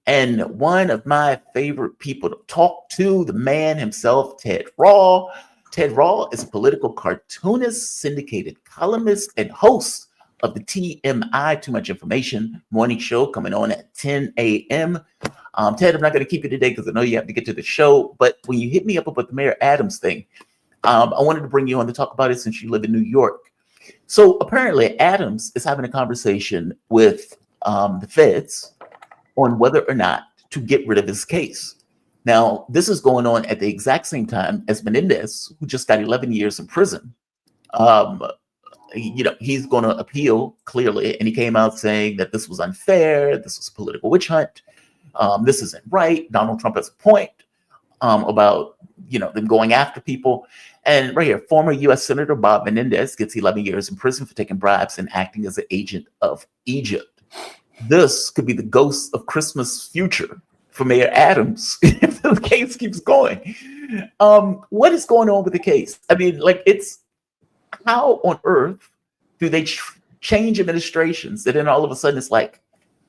And one of my favorite people to talk to, the man himself, Ted Rall. Ted Rall is a political cartoonist, syndicated columnist, and host of the TMI, Too Much Information morning show coming on at 10 a.m. Ted, I'm not going to keep you today because I know you have to get to the show. But when you hit me up about the Mayor Adams thing, I wanted to bring you on to talk about it since you live in New York. So apparently Adams is having a conversation with the feds on whether or not to get rid of his case. Now, this is going on at the exact same time as Menendez, who just got 11 years in prison. Um, he's going to appeal clearly, and he came out saying that this was unfair, this was a political witch hunt, this isn't right. Donald Trump has a point about them going after people. And right here, former U.S. Senator Bob Menendez gets 11 years in prison for taking bribes and acting as an agent of Egypt. This could be the ghost of Christmas future for Mayor Adams if the case keeps going. What is going on with the case? I mean, it's how on earth do they change administrations that then all of a sudden it's like,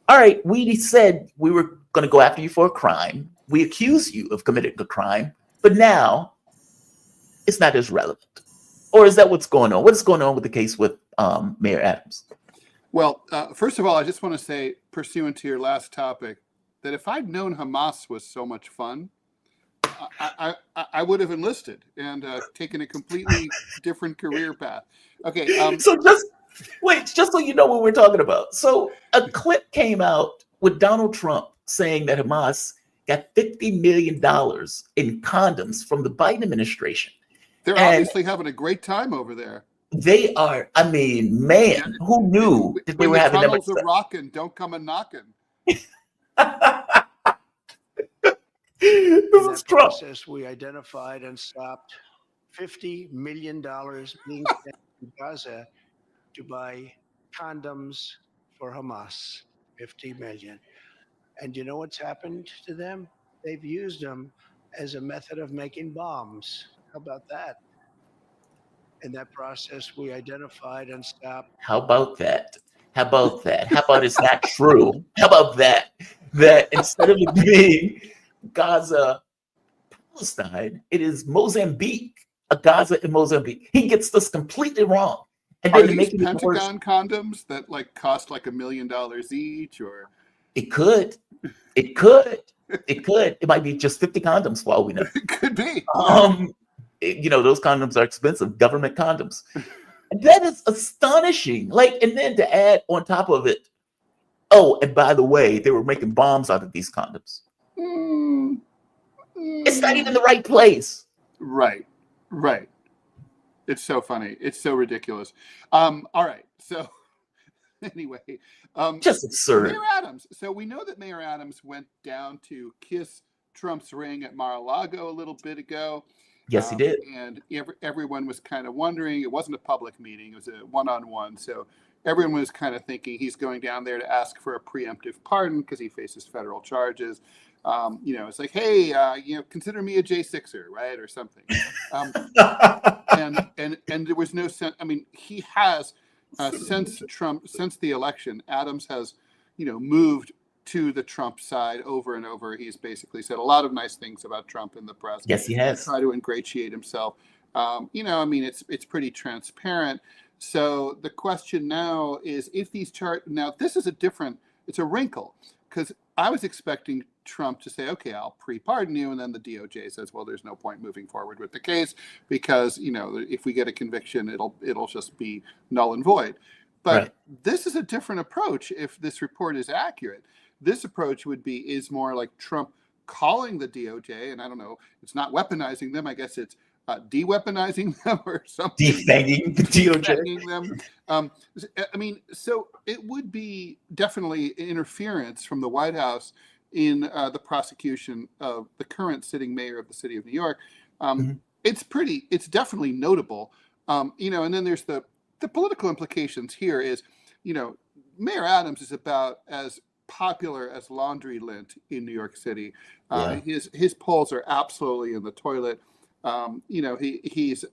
all right, we said we were going to go after you for a crime. We accuse you of committing a crime, but now it's not as relevant. Or is that what's going on? What is going on with the case with Mayor Adams? Well, first of all, I just want to say, pursuant to your last topic, that if I'd known Hamas was so much fun, I would have enlisted and taken a completely different career path. Okay. So just so you know what we're talking about. So a clip came out with Donald Trump saying that Hamas got $50 million in condoms from the Biden administration. They're obviously having a great time over there. They are. I mean, man, who knew that they were having that much tunnels are rocking, don't come a knocking. This is Trump. Process, we identified and stopped $50 million being spent in Gaza to buy condoms for Hamas. 50 million. And you know what's happened to them? They've used them as a method of making bombs. How about that? In that process, we identified and stopped. How about that? How about that? How about it's not true? How about that? That instead of it being Gaza, Palestine, it is Mozambique, Gaza in Mozambique. He gets this completely wrong. And Are then these Pentagon condoms that cost $1 million each, or? It could. It might be just 50 condoms for all we know. It could be. Those condoms are expensive, government condoms. That is astonishing. And then to add on top of it, oh, and by the way, they were making bombs out of these condoms. It's not even the right place. Right. It's so funny. It's so ridiculous. All right. So anyway, just absurd. Mayor Adams. So we know that Mayor Adams went down to kiss Trump's ring at Mar-a-Lago a little bit ago. Yes, he did. And everyone was kind of wondering. It wasn't a public meeting. It was a one-on-one. So everyone was kind of thinking he's going down there to ask for a preemptive pardon because he faces federal charges. It's like, hey, consider me a J6er, right, or something. And there was no sense. I mean, he has since the election, Adams has, moved to the Trump side over and over. He's basically said a lot of nice things about Trump in the press. Yes, he has. Try to ingratiate himself. It's pretty transparent. So the question now is if these this is it's a wrinkle, because I was expecting Trump to say, okay, I'll pre-pardon you. And then the DOJ says, well, there's no point moving forward with the case because, if we get a conviction, it'll just be null and void. But This is a different approach if this report is accurate. This approach is more like Trump calling the DOJ, and I don't know, it's not weaponizing them. I guess it's de-weaponizing them or something. Defanging the DOJ. Defanging them. So it would be definitely interference from the White House in the prosecution of the current sitting mayor of the city of New York. It's definitely notable. And then there's the political implications here is, Mayor Adams is about as popular as laundry lint in New York City. His polls are absolutely in the toilet. He's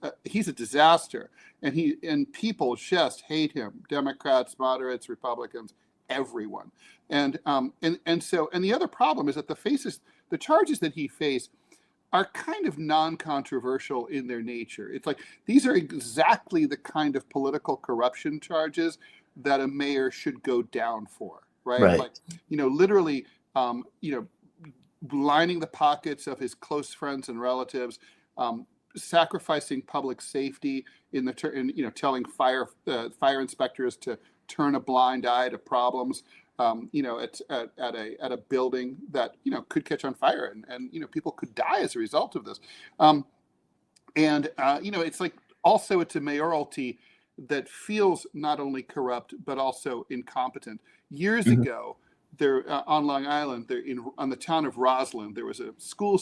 a disaster, and people just hate him. Democrats, moderates, Republicans, everyone. And so the other problem is that the charges that he faced are kind of non-controversial in their nature. It's like these are exactly the kind of political corruption charges that a mayor should go down for, right? Right. Like, literally, lining the pockets of his close friends and relatives, sacrificing public safety telling fire inspectors to turn a blind eye to problems, at a building that could catch on fire and people could die as a result of this, it's like also it's a mayoralty that feels not only corrupt but also incompetent. Years ago, there on Long Island, on the town of Roslyn, there was a school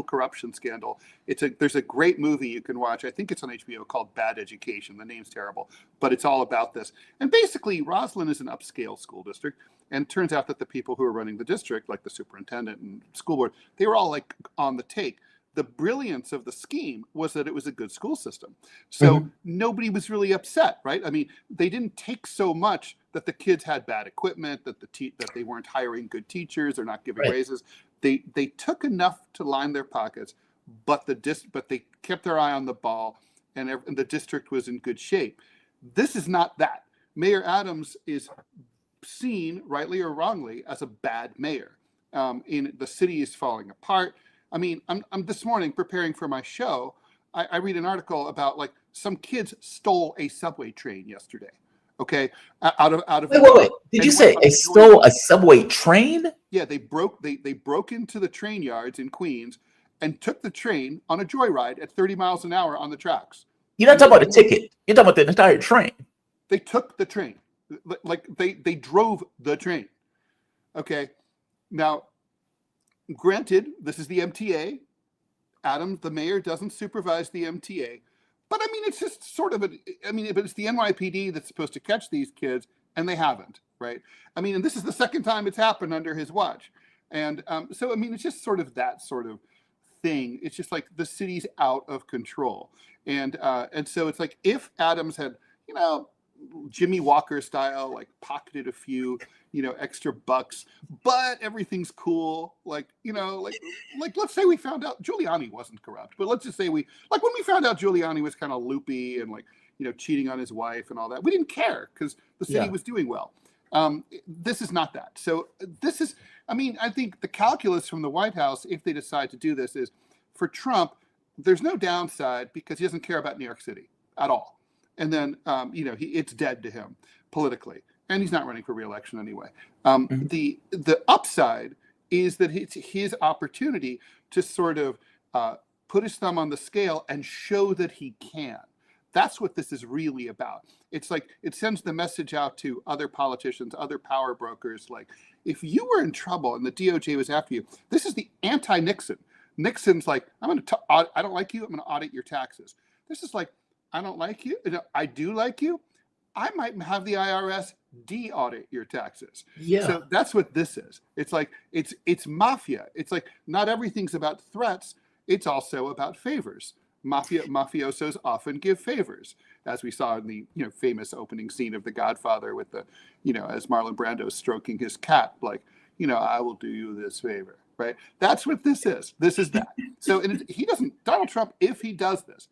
corruption scandal. There's a great movie you can watch. I think it's on HBO called Bad Education. The name's terrible, but it's all about this. And basically, Roslyn is an upscale school district. And it turns out that the people who are running the district, like the superintendent and school board, they were all like on the take. The brilliance of the scheme was that it was a good school system. So nobody was really upset, right? I mean, they didn't take so much that the kids had bad equipment, that they weren't hiring good teachers or not giving raises. They took enough to line their pockets, but they kept their eye on the ball, and the district was in good shape. This is not that. Mayor Adams is seen, rightly or wrongly, as a bad mayor. The city is falling apart. I mean, I'm this morning preparing for my show. I read an article about like some kids stole a subway train yesterday. Okay, out of. Wait. Did you say they stole a subway train? Yeah, they broke into the train yards in Queens and took the train on a joyride at 30 miles an hour on the tracks. You're not talking about a ticket. You're talking about the entire train. They took the train, like they drove the train. Okay, now. Granted, this is the MTA. Adams, the mayor, doesn't supervise the MTA. But I mean, it's just sort of but it's the NYPD that's supposed to catch these kids, and they haven't, right? I mean, and this is the second time it's happened under his watch. And so, I mean, it's just sort of that sort of thing. It's just like the city's out of control. And so it's like if Adams had, Jimmy Walker style, like pocketed a few, extra bucks, but everything's cool. Like let's say we found out Giuliani wasn't corrupt, but let's just say when we found out Giuliani was kind of loopy and cheating on his wife and all that, we didn't care because the city was doing well. This is not that. So this is, I think the calculus from the White House, if they decide to do this, is for Trump, there's no downside because he doesn't care about New York City at all. And then, it's dead to him politically, and he's not running for re-election anyway. The upside is that it's his opportunity to sort of put his thumb on the scale and show that he can. That's what this is really about. It's like it sends the message out to other politicians, other power brokers. Like, if you were in trouble and the DOJ was after you, this is the anti-Nixon. Nixon's like, I don't like you. I'm going to audit your taxes. This is like, I don't like you. I do like you. I might have the IRS de-audit your taxes. Yeah. So that's what this is. It's like it's mafia. It's like not everything's about threats. It's also about favors. Mafiosos often give favors, as we saw in the famous opening scene of The Godfather with the as Marlon Brando stroking his cat, like I will do you this favor, right? That's what this is. This is that. So Donald Trump, if he does this,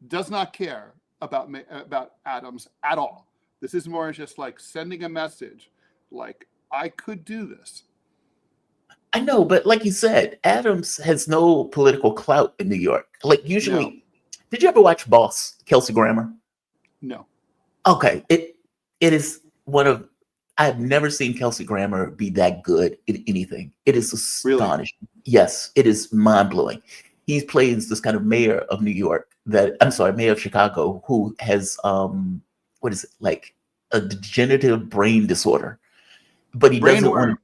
does not care about Adams at all. This is more just like sending a message, like, I could do this. I know, but like you said, Adams has no political clout in New York. Like usually, no. Did you ever watch Boss, Kelsey Grammer? No. Okay, it is one of, I've never seen Kelsey Grammer be that good in anything. It is astonishing. Really? Yes, it is mind-blowing. He plays this kind of mayor of New York mayor of Chicago, who has what is it, like a degenerative brain disorder, but he doesn't want.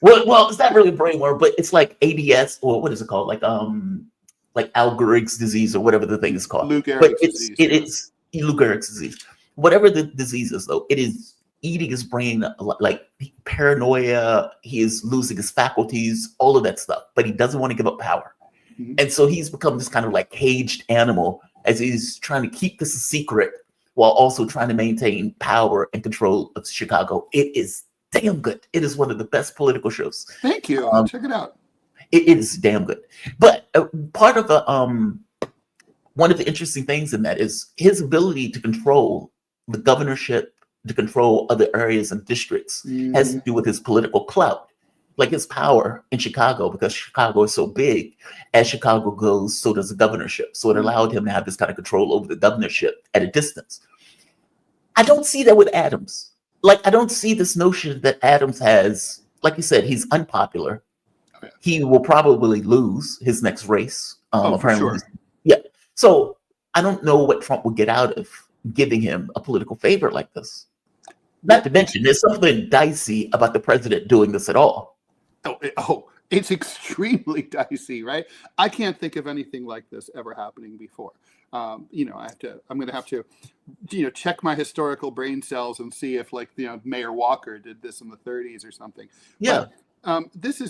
Well, it's not really brain worm, but it's like ADS, or what is it called, like Al Gehrig's disease or whatever the thing is called. Lou Gehrig's disease. It is Lou Gehrig's disease. Whatever the disease is, though, it is eating his brain, like paranoia. He is losing his faculties, all of that stuff, but he doesn't want to give up power. Mm-hmm. And so he's become this kind of like caged animal as he's trying to keep this a secret while also trying to maintain power and control of Chicago. It is damn good. It is one of the best political shows. Thank you. I'll check it out. It is damn good. But part of the one of the interesting things in that is his ability to control the governorship, to control other areas and districts, has to do with his political clout. Like his power in Chicago, because Chicago is so big, as Chicago goes, so does the governorship. So it allowed him to have this kind of control over the governorship at a distance. I don't see that with Adams. Like, I don't see this notion that Adams has, like you said, he's unpopular. Okay. He will probably lose his next race. For sure. Yeah. So I don't know what Trump would get out of giving him a political favor like this. Not to mention, there's something dicey about the president doing this at all. It's extremely dicey, right? I can't think of anything like this ever happening before. I'm going to have to, check my historical brain cells and see if Mayor Walker did this in the 30s or something. Yeah. But, this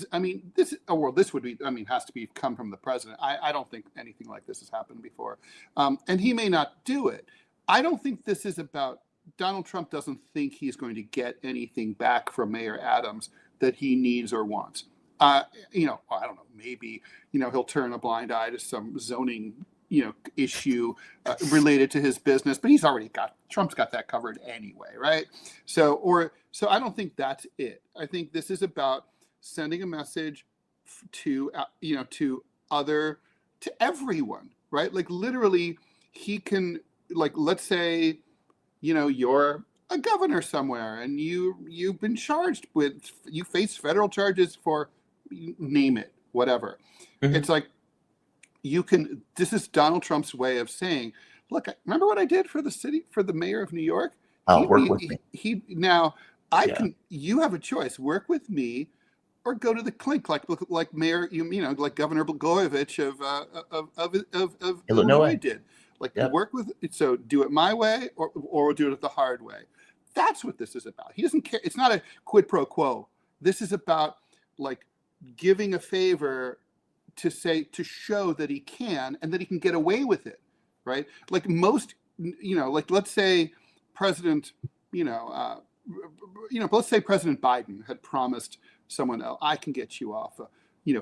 would be, has to be come from the president. I don't think anything like this has happened before. And he may not do it. I don't think this is about, Donald Trump doesn't think he's going to get anything back from Mayor Adams that he needs or wants. I don't know, maybe, he'll turn a blind eye to some zoning, issue related to his business, but Trump's got that covered anyway, right? So I don't think that's it. I think this is about sending a message to everyone, right? Like literally he can, let's say, you're a governor somewhere and you've been charged with, you face federal charges for, name it, whatever. Mm-hmm. It's like, this is Donald Trump's way of saying, look, remember what I did for the mayor of New York? Work with me. You have a choice, work with me or go to the clink, like Mayor, like Governor Blagojevich of Illinois did. Work with, so do it my way or we'll do it the hard way. That's what this is about. He doesn't care. It's not a quid pro quo. This is about giving a favor to show that he can and that he can get away with it, right? Like most, let's say President, let's say President Biden had promised someone else, I can get you off,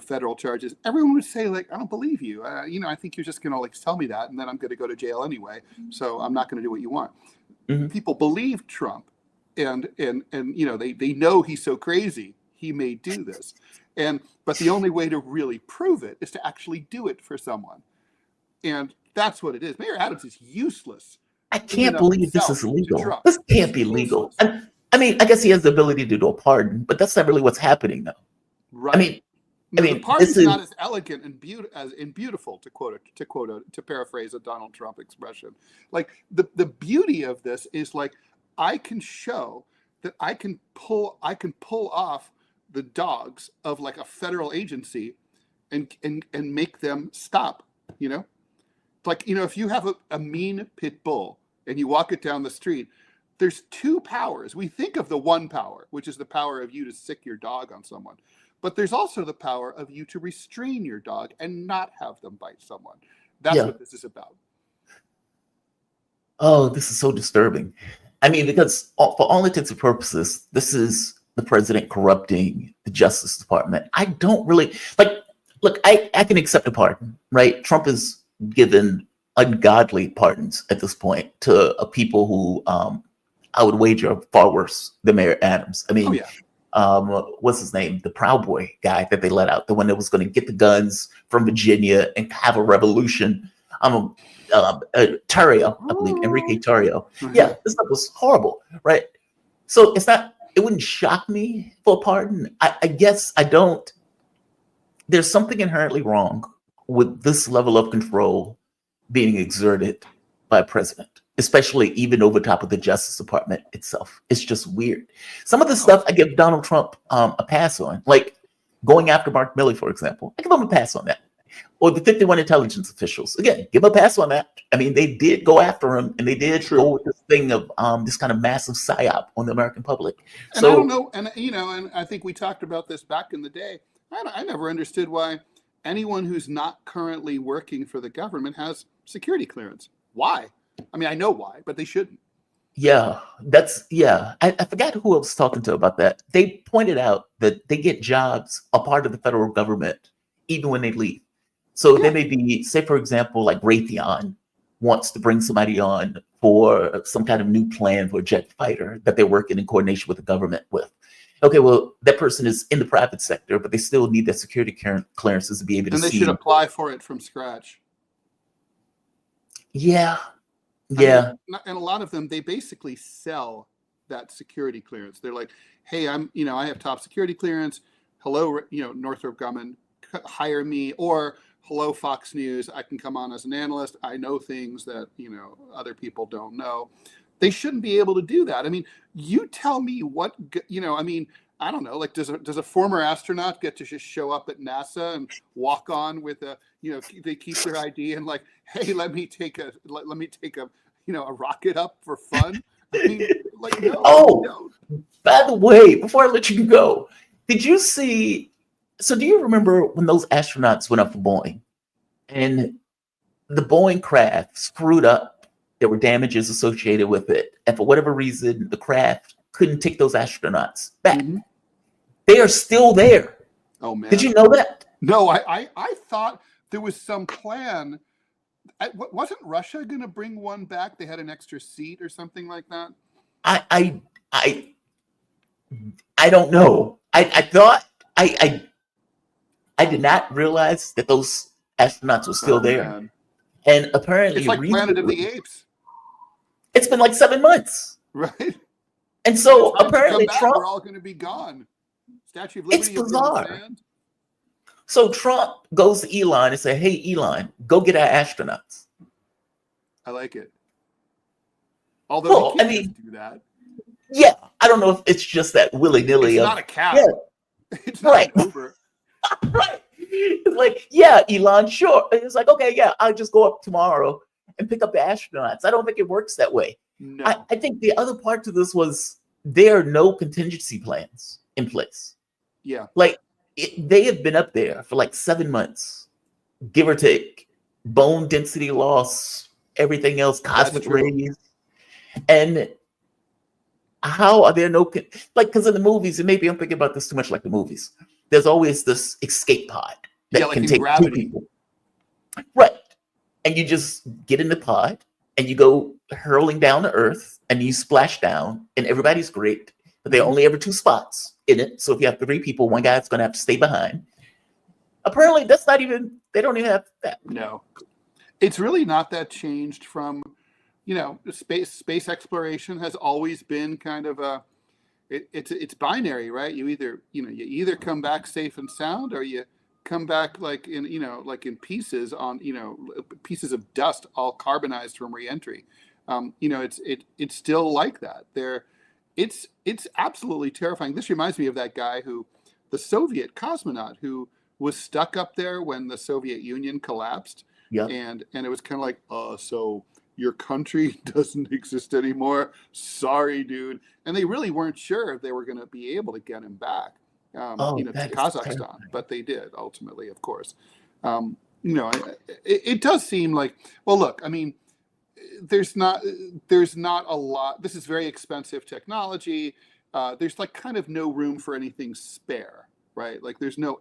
federal charges. Everyone would say, I don't believe you. I think you're just going to tell me that, and then I'm going to go to jail anyway. So I'm not going to do what you want. Mm-hmm. People believe Trump, and they know he's so crazy he may do this. But the only way to really prove it is to actually do it for someone. And that's what it is. Mayor Adams is useless. I can't believe this is legal. This can't be legal. I guess he has the ability to do a pardon, but that's not really what's happening, though. Right. The pardon's not as elegant and beautiful, to paraphrase a Donald Trump expression. The beauty of this is I can show that I can pull off the dogs of a federal agency and make them stop, if you have a mean pit bull and you walk it down the street, there's two powers. We think of the one power, which is the power of you to sick your dog on someone. But there's also the power of you to restrain your dog and not have them bite someone. That's what this is about. Oh, this is so disturbing. Because for all intents and purposes, this is the president corrupting the Justice Department. I don't really look, I can accept a pardon, right? Trump has given ungodly pardons at this point to people who I would wager are far worse than Mayor Adams. What's his name? The Proud Boy guy that they let out, the one that was going to get the guns from Virginia and have a revolution. Tarrio, I believe, Enrique Tarrio. Mm-hmm. Yeah, this stuff was horrible, right? So it wouldn't shock me for a pardon. I guess I don't. There's something inherently wrong with this level of control being exerted by a president, especially even over top of the Justice Department itself. It's just weird. Some of the stuff I give Donald Trump a pass on, like going after Mark Milley, for example. I give him a pass on that. Or the 51 intelligence officials. Again, give him a pass on that. They did go after him, and they did go with this thing of this kind of massive psyop on the American public. And I don't know, and I think we talked about this back in the day. I never understood why anyone who's not currently working for the government has security clearance. Why? I mean, I know why, but they shouldn't. Yeah, I forgot who I was talking to about that. They pointed out that they get jobs a part of the federal government even when they leave. So they Yeah. may be, say, for example, like Raytheon wants to bring somebody on for some kind of new plan for a jet fighter that they're working in coordination with the government with. Okay, well, that person is in the private sector, but they still need their security clearances to be able to And they should see. apply for it from scratch. Yeah, I mean, yeah, and a lot of them, they basically sell that security clearance. They're like, hey, I have top security clearance. Hello, Northrop Grumman, hire me. Or hello, Fox News, I can come on as an analyst. I know things that, other people don't know. They shouldn't be able to do that. I mean, you tell me what, I don't know, like, does a former astronaut get to just show up at NASA and walk on with they keep their ID and like, hey, let me take a a rocket up for fun? I mean, like, no. Oh, by the way, before I let you go, did you see? So, do you remember when those astronauts went up for Boeing and the Boeing craft screwed up? There were damages associated with it. And for whatever reason, the craft couldn't take those astronauts back. Mm-hmm. They are still there. Oh, man. Did you know that? No, I thought there was some plan. Wasn't Russia going to bring one back? They had an extra seat or something like that. I don't know. I thought I did not realize that those astronauts were still there. Man. And apparently, it's like Planet of the Apes. It's been like 7 months, right? And so apparently, Trump, we're all going to be gone. Statue of Liberty. It's bizarre. So Trump goes to Elon and say, "Hey, Elon, go get our astronauts." I like it. Although he can't just do that. Yeah, I don't know if it's just that willy-nilly. It's not a cab. Yeah, it's not an Uber. Right. It's like, yeah, Elon, sure. And it's like, okay, yeah, I'll just go up tomorrow and pick up the astronauts. I don't think it works that way. No. I think the other part to this was there are no contingency plans in place. Yeah. Like, they have been up there for like 7 months, give or take. Bone density loss, everything else, cosmic rays. And how are there no, because in the movies, and maybe I'm thinking about this too much like the movies, there's always this escape pod that can take gravity. 2 people. Right. And you just get in the pod and you go hurling down to Earth and you splash down and everybody's great, but there are only ever 2 spots in it. So if you have 3 people, one guy's going to have to stay behind. Apparently, that's not even, they don't even have that. No. It's really not that changed from, space exploration has always been kind of it's binary, right? You either come back safe and sound, or you come back like in pieces on, pieces of dust, all carbonized from reentry. It's still like that. It's absolutely terrifying. This reminds me of that guy the Soviet cosmonaut who was stuck up there when the Soviet Union collapsed. Yeah. And it was kind of like, so your country doesn't exist anymore. Sorry, dude. And they really weren't sure if they were going to be able to get him back, to Kazakhstan, terrifying. But they did ultimately, of course. It does seem like, well, look, I mean, there's not a lot. This is very expensive technology. There's like kind of no room for anything spare, right? Like there's no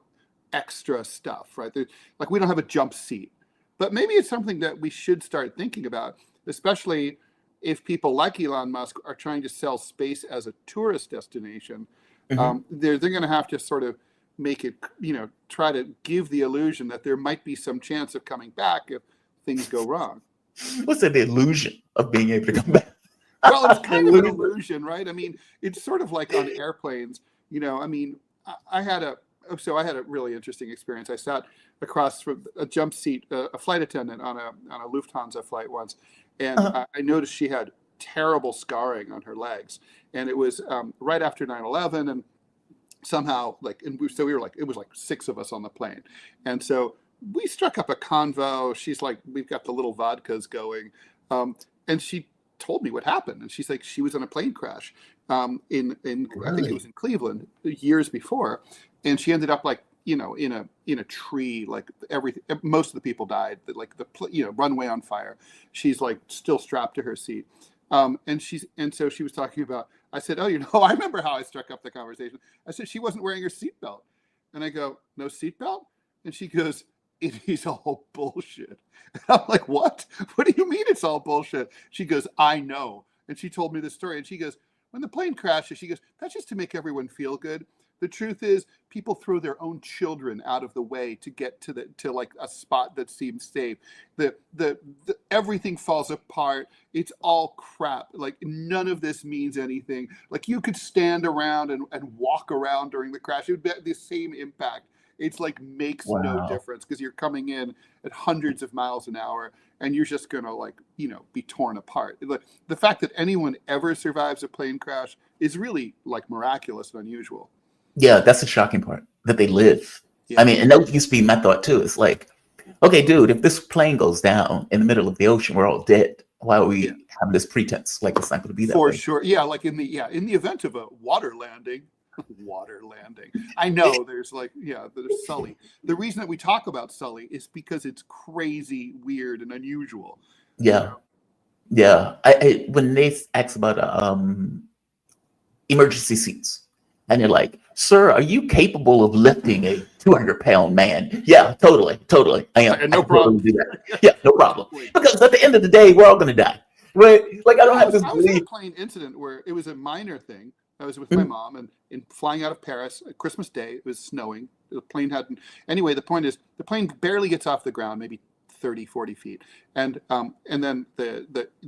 extra stuff, right? Like we don't have a jump seat. But maybe it's something that we should start thinking about, especially if people like Elon Musk are trying to sell space as a tourist destination. Mm-hmm. They're going to have to sort of make it, try to give the illusion that there might be some chance of coming back if things go wrong. What's the illusion of being able to come back? Well, it's kind of an illusion, right? I mean, it's sort of like on airplanes. I mean, I had a really interesting experience. I sat across from a jump seat, a flight attendant on a Lufthansa flight once, and I noticed she had terrible scarring on her legs, and it was right after 9/11, and somehow so we were like, it was like 6 of us on the plane, and so we struck up a convo. She's like, we've got the little vodkas going, and she told me what happened, and she's like, she was in a plane crash in really? I think it was in Cleveland years before. And she ended up like in a tree, like most of the people died, like the runway on fire. She's like still strapped to her seat. And so she was talking about, I said, oh, I remember how I struck up the conversation. I said, she wasn't wearing her seatbelt. And I go, no seatbelt? And she goes, it is all bullshit. And I'm like, what? What do you mean it's all bullshit? She goes, I know. And she told me the story. And she goes, when the plane crashes, she goes, that's just to make everyone feel good. The truth is, people throw their own children out of the way to get to like a spot that seems safe. The everything falls apart. It's all crap. Like none of this means anything. Like you could stand around and walk around during the crash. It would be the same impact. It's like makes no difference because you're coming in at hundreds of miles an hour and you're just gonna be torn apart. The fact that anyone ever survives a plane crash is really like miraculous and unusual. Yeah, that's the shocking part, that they live. Yeah. I mean, and that used to be my thought too. It's like, okay, dude, if this plane goes down in the middle of the ocean, we're all dead. Why are we having this pretense like it's not going to be that way? For sure. Yeah, like in the event of a water landing. I know there's there's Sully. The reason that we talk about Sully is because it's crazy, weird, and unusual. Yeah. Yeah. I when they ask about emergency seats, and you're like, sir, are you capable of lifting a 200-pound man? Yeah, totally. I am. No problem. Totally do that. Yeah, no problem. Because at the end of the day, we're all going to die. Right? Like, I don't have this I was in a belief. plane incident where it was a minor thing. I was with my mom and flying out of Paris, Christmas Day. It was snowing. The plane hadn't. Anyway, the point is, the plane barely gets off the ground, maybe 30, 40 feet. And then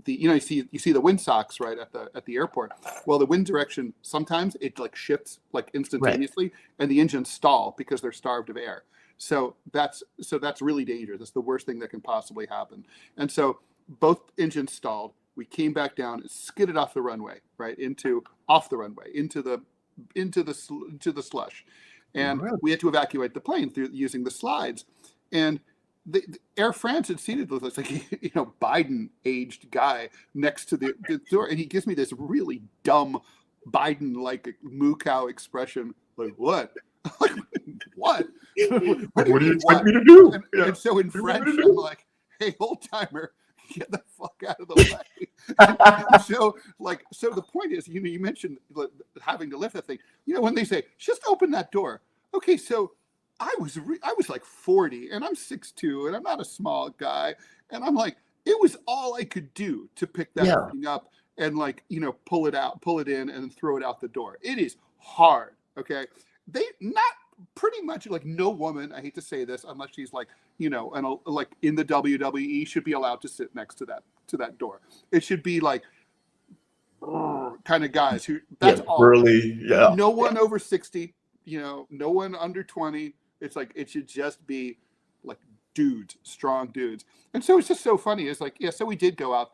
you see the wind socks right at the airport. Well, the wind direction, sometimes it like shifts like instantaneously, and the engines stall because they're starved of air. So that's really dangerous. That's the worst thing that can possibly happen. And so both engines stalled. We came back down and skidded off the runway, right into the slush, and we had to evacuate the plane through using the slides. And the Air France had seated with us, like Biden aged guy next to the door, and he gives me this really dumb Biden like moo cow expression, like what? Like what? What do you expect me to do? And so in French, I'm like, hey, old timer, get the fuck out of the way. So the point is, you mentioned having to lift that thing. When they say just open that door, okay, so I was like 40 and I'm 6'2" and I'm not a small guy, and I'm like, it was all I could do to pick that thing up and pull it in and throw it out the door. It is hard. Okay, they not pretty much like no woman, I hate to say this, unless she's like and like in the WWE, should be allowed to sit next to that door. It should be like kind of guys who that's all. Really, No one over 60, no one under 20. It's like it should just be like dudes, strong dudes. And so it's just so funny. It's like, so we did go out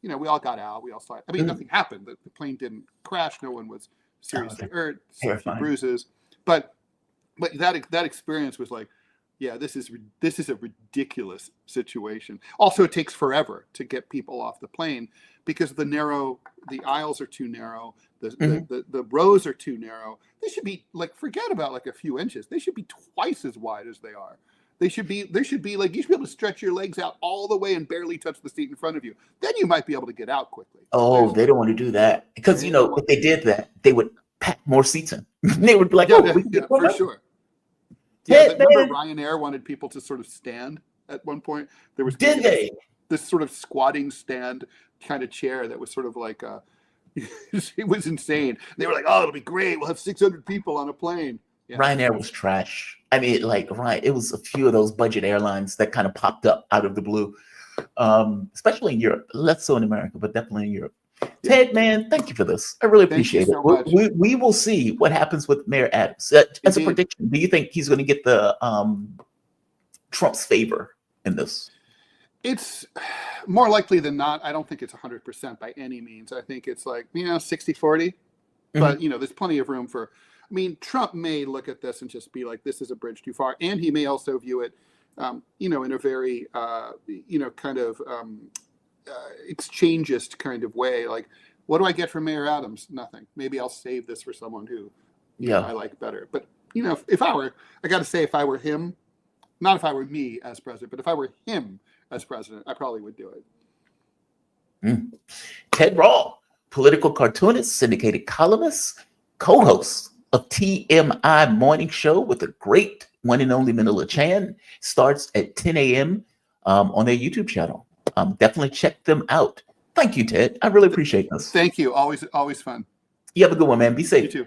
we all got out. We all saw it. I mean, nothing happened. The plane didn't crash. No one was seriously hurt. A few bruises. But that experience was like, this is a ridiculous situation. Also, it takes forever to get people off the plane because the aisles are too narrow. The rows are too narrow. They should be like, forget about like a few inches. They should be twice as wide as they are. They should be like, you should be able to stretch your legs out all the way and barely touch the seat in front of you. Then you might be able to get out quickly. Oh, they don't want to do that because if they did that, they would pack more seats in. They would be like, for sure. Yeah, remember Ryanair wanted people to sort of stand at one point. There was this sort of squatting stand kind of chair that was sort of like it was insane. They were like, "Oh, it'll be great. We'll have 600 people on a plane." Yeah. Ryanair was trash. I mean, it was a few of those budget airlines that kind of popped up out of the blue, especially in Europe. Less so in America, but definitely in Europe. Yeah. Ted, man, thank you for this. I really appreciate it. We will see what happens with Mayor Adams. As a prediction, do you think he's going to get the Trump's favor in this? It's more likely than not. I don't think it's 100% by any means. I think it's like 60-40, but there's plenty of room for. I mean, Trump may look at this and just be like, "This is a bridge too far," and he may also view it, in a very, kind of. Exchangist kind of way, like, what do I get from Mayor Adams? Nothing. Maybe I'll save this for someone who I like better. But you know, if I were, I got to say, if I were him, not if I were me as president, but if I were him as president, I probably would do it. Ted Rall, political cartoonist, syndicated columnist, co-host of TMI Morning Show with the great one and only Manila Chan, starts at 10 a.m. On their YouTube channel. Definitely check them out. Thank you, Ted. I really appreciate this. Thank you. Always fun. You have a good one, man. Be safe. You too.